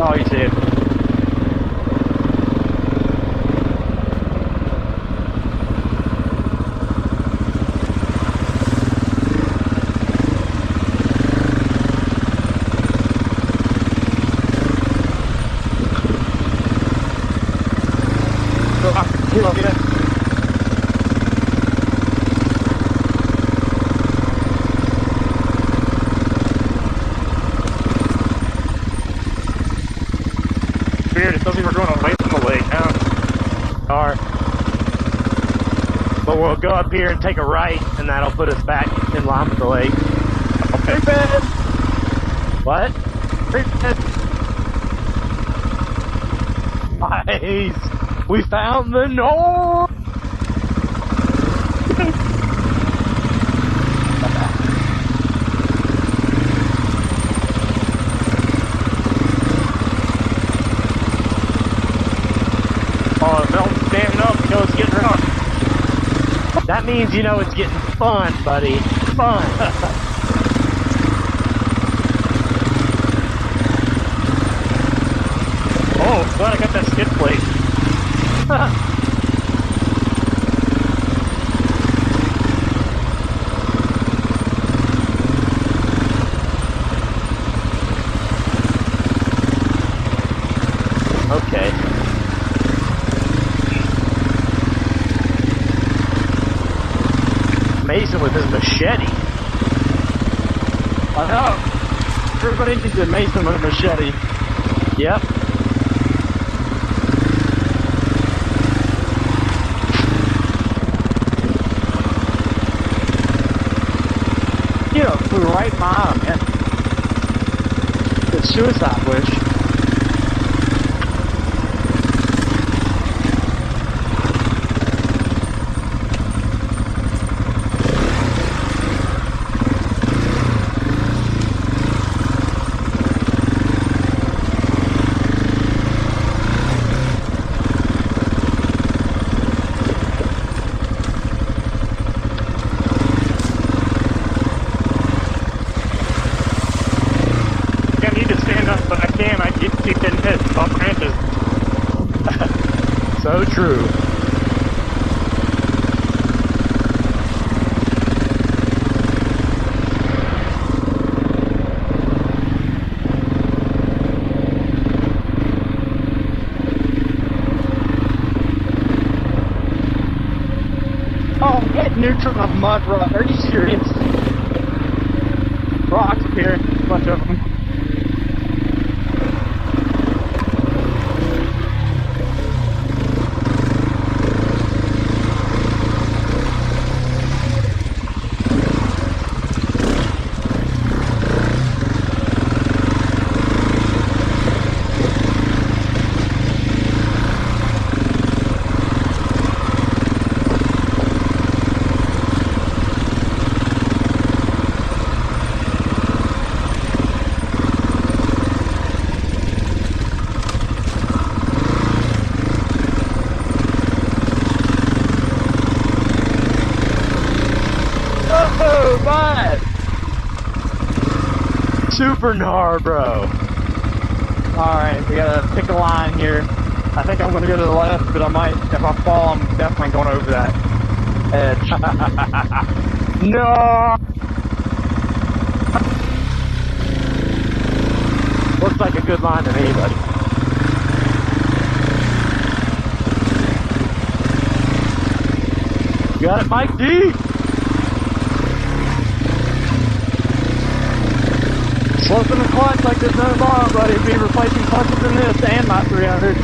Oh, you see it. Weird, it doesn't even we're going away from the lake now. Alright. But we'll go up here and take a right, and that'll put us back in line with the lake. Okay. Bed. What? Bed. Nice. We found the north. Oh, the mountain's standing up, you know it's getting rough. That means you know it's getting fun, buddy. Fun. Oh, glad I got that skid plate. Okay. Mason with his machete. I know. Everybody needs a Mason with a machete. Yep. You know, flew right by him, man. It's suicide wish. So true. Oh, hit neutral on a mud rock. Are you serious? Rocks here. A bunch of them. Oh, bud! Super gnar, bro. Alright, we gotta pick a line here. I think I'm gonna go to the left, but I might, if I fall, I'm definitely going over that edge. No! Looks like a good line to me, buddy. You got it, Mike D? Sloping the clutch like there's no tomorrow, buddy. Be replacing clutches in this and my 300.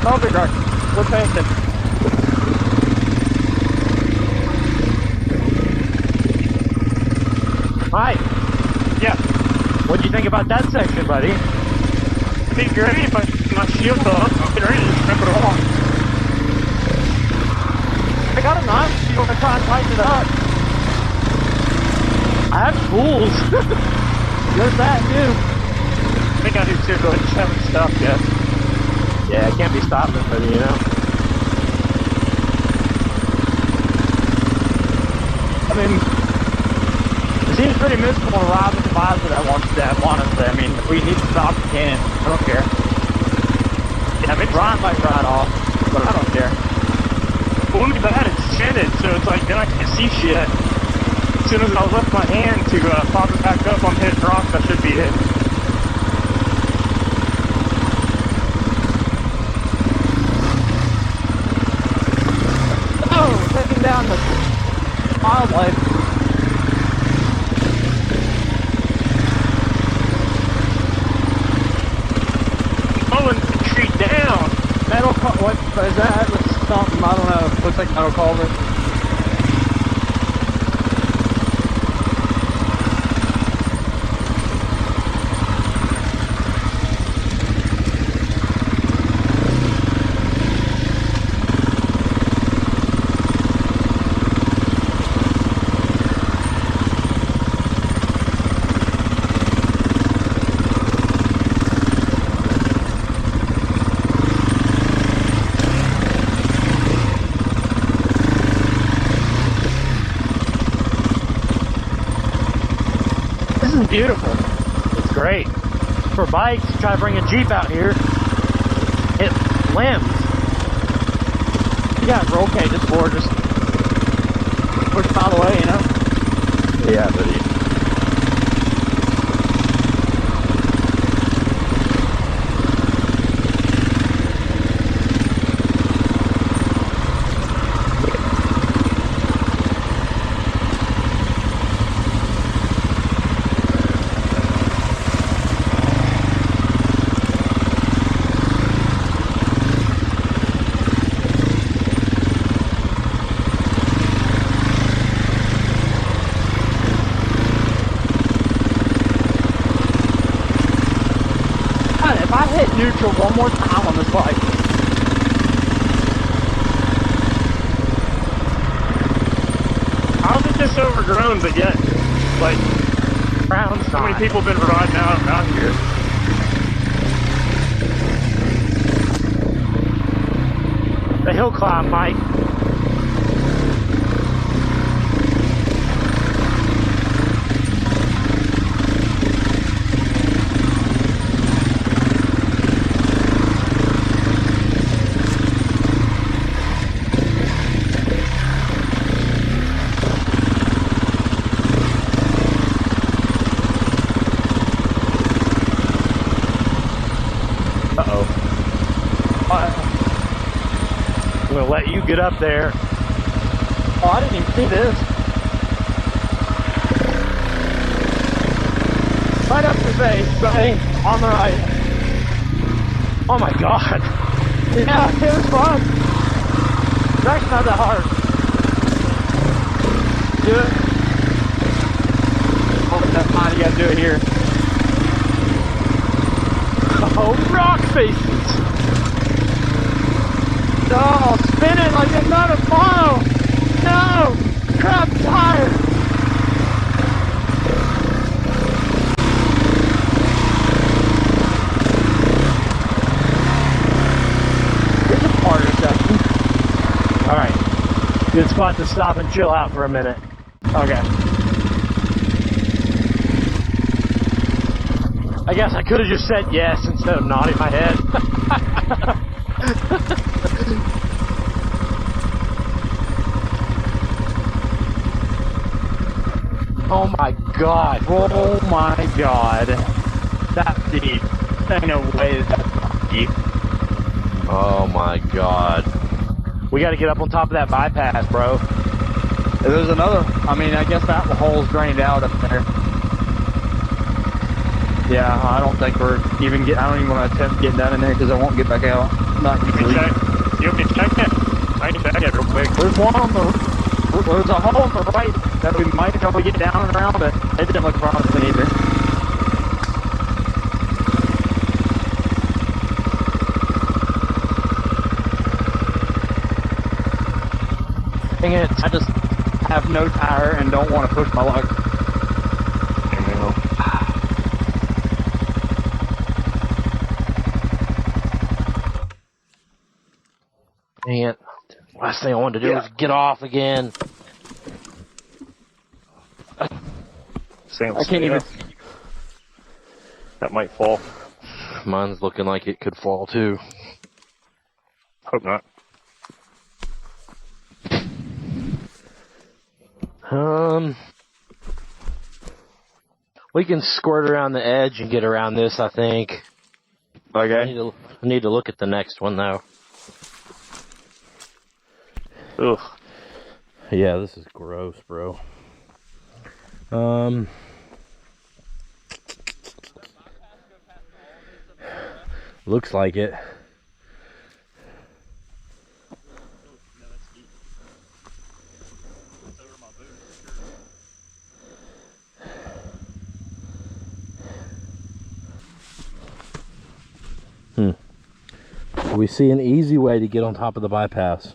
Oh, big rock. We're past it. Mike, Yeah, what'd you think about that section, buddy? it'd be great if my shield's up. I'm getting ready to strip it off. I got a knife. You want to try and tighten it up? I have tools. There's that, too. I think I do too, but I just haven't stopped yet. Yeah, I can't be stopping, buddy, you know? I mean, It seems pretty miserable to ride with the visor that one step, honestly. I mean, if we need to stop, we can. I don't care. Yeah, maybe Ryan might ride off, but I don't care. Well, look at that, it's tinted, so it's like, then I can't see shit. As soon as I lift my hand to pop it back up on hit rocks, I should be it. Oh, taking down the wildlife. Pulling the tree down. Metal, what is that? It's something, I don't know. Looks like metal culvert. Beautiful. It's great. For bikes, try to bring a Jeep out here. It limbs. You got roll cages for just push them out of the way, you know? Yeah, buddy. If I hit neutral one more time on this bike, How's it this overgrown, but yet, like, Brown's how many not. people have been riding out here? The hill climb, Mike. I'm gonna let you get up there. oh, I didn't even see this. Right up the face, buddy, on the right. Oh my god. Yeah, it was fun. It's actually not that hard. Do it. Oh, that's fine, you gotta do it here. Oh, rock faces. No, spin it like another funnel! No! Crap tire! Here's a harder section. Alright. Good spot to stop and chill out for a minute. Okay. I guess I could have just said yes instead of nodding my head. Oh my god. Oh my god. That's deep. Ain't no way that's not deep. Oh my god. We gotta get up on top of that bypass, bro. There's another, I mean, I guess that hole's drained out up there. Yeah, I don't think we're even I don't even want to attempt getting down in there because I won't get back out. Not You easily. can check it. I can check it real quick. There's one on there's a hole on the right that we might be able to get down and around, but it didn't look promising either. Dang it. I just have no tire and don't want to push my luck. Dang it. Last thing I wanted to do was get off again. Stainless I can't steel. even. That might fall. Mine's looking like it could fall too. Hope not. We can squirt around the edge and get around this, I think. Okay. I need to look at the next one though. Ugh. Yeah, this is gross, bro. Looks like it. We see an easy way to get on top of the bypass.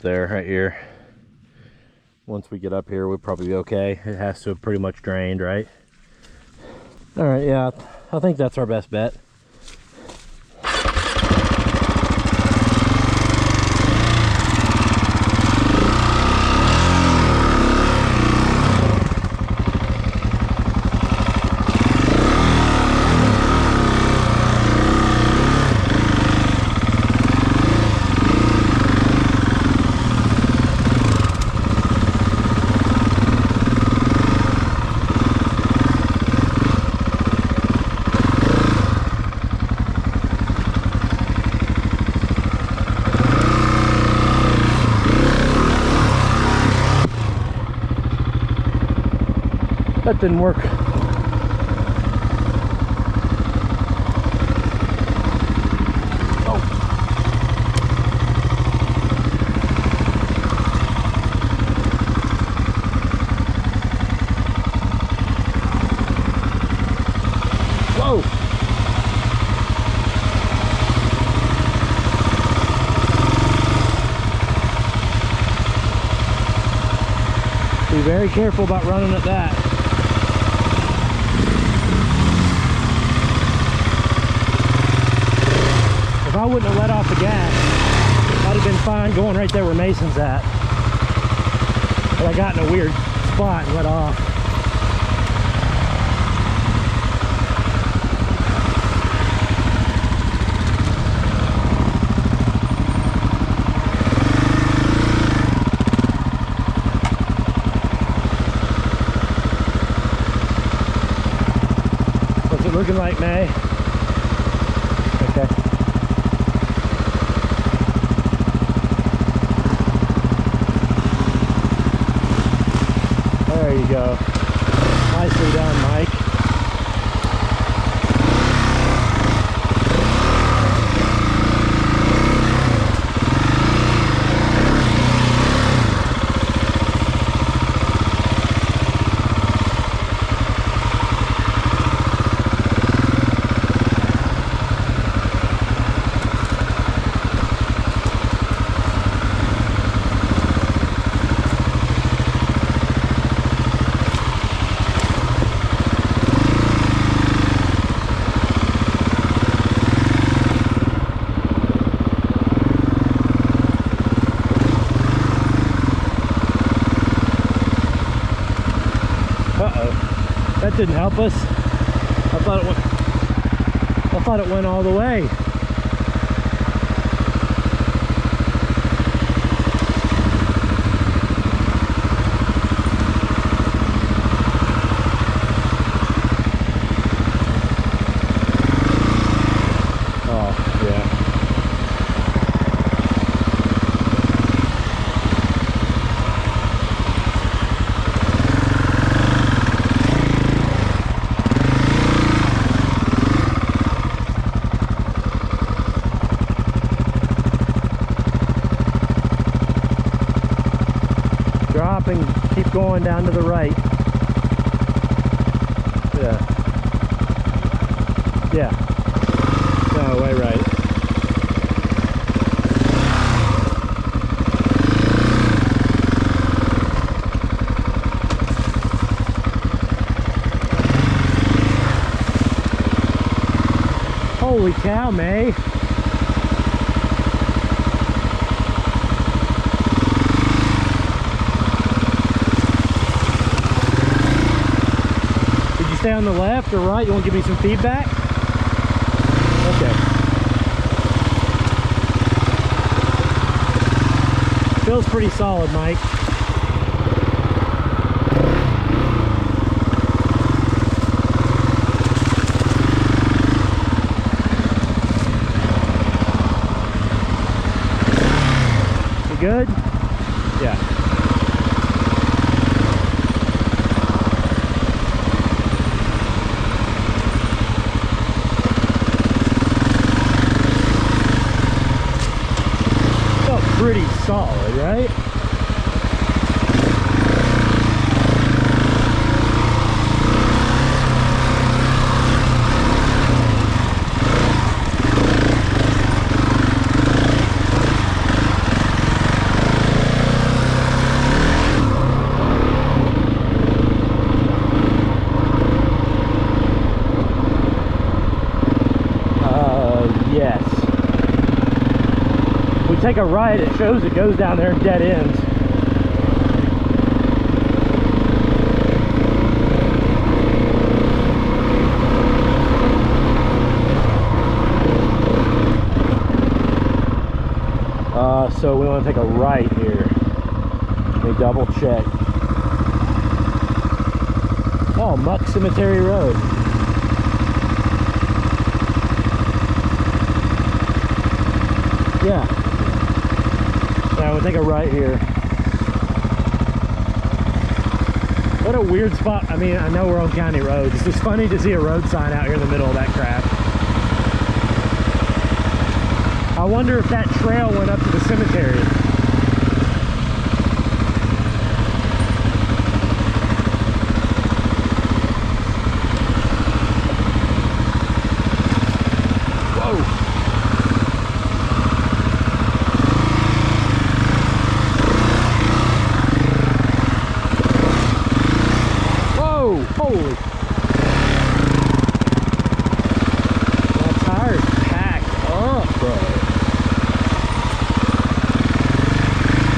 There, right here. Once we get up here, we'll probably be okay. It has to have pretty much drained, right? All right, yeah, I think that's our best bet. That didn't work. Oh. Whoa. Be very careful about running at that. If I wouldn't have let off the gas, I'd have been fine going right there where Mason's at. But I got in a weird spot and let off. What's it looking like, May? Okay. There you go. Nicely done, Mike. Uh-oh. That didn't help us. I thought it went all the way. Oh, yeah. Drop and keep going down to the right. Yeah. Yeah. No, way right. Holy cow, May. down the left or right? You want to give me some feedback? Okay. Feels pretty solid, Mike. You good? Yeah. Pretty solid, right? Yes. Take a right, it shows it goes down there in dead ends. So we want to take a right here. Let me double check. Oh, Muck Cemetery Road. Yeah. Yeah, we'll take a right here. What a weird spot. I mean, I know we're on county roads. It's just funny to see a road sign out here in the middle of that crap. I wonder if that trail went up to the cemetery. Whoa. Holy. That tire's packed up, bro.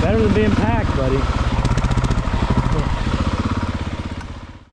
Better than being packed, buddy.